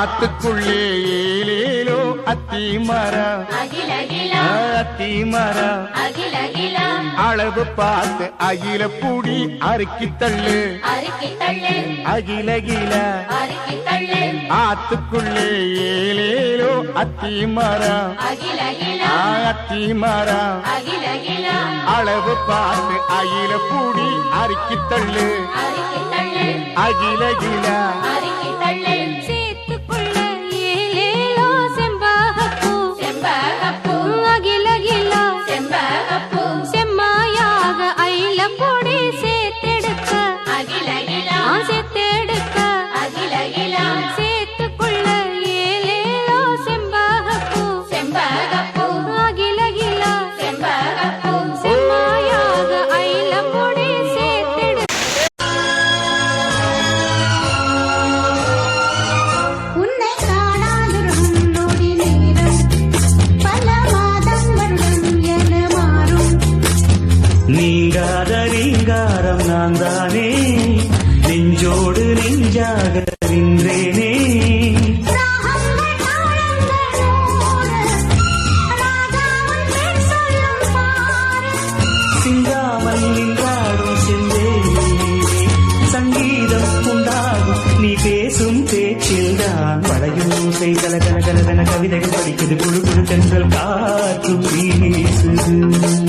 ஆத்துக்குள்ளே ஏலேலோ அத்தி மரம் அத்தி மரம் அளவு பார்த்து அகில பூடி அறுக்கி தள்ளு அகில கில ஆத்துக்குள்ளே ஏலேலோ அத்தி மரம் அத்தி மரம் அளவு பார்த்து அகில பூடி அறுக்கி தள்ளு அகில கில நீங்காத ரீங்காரம் நான் தானே நெஞ்சோடு நெஞ்சாக நின்றேனே சிங்காமல் நின்றாடும் செந்தேனே சங்கீதம் உண்டாகும் நீ பேசும் பேச்சில் தான் படையும் செய்தல கன கன கன கவிதைகள் படிக்குது குழு குழு தென்றல் காற்று வீசுது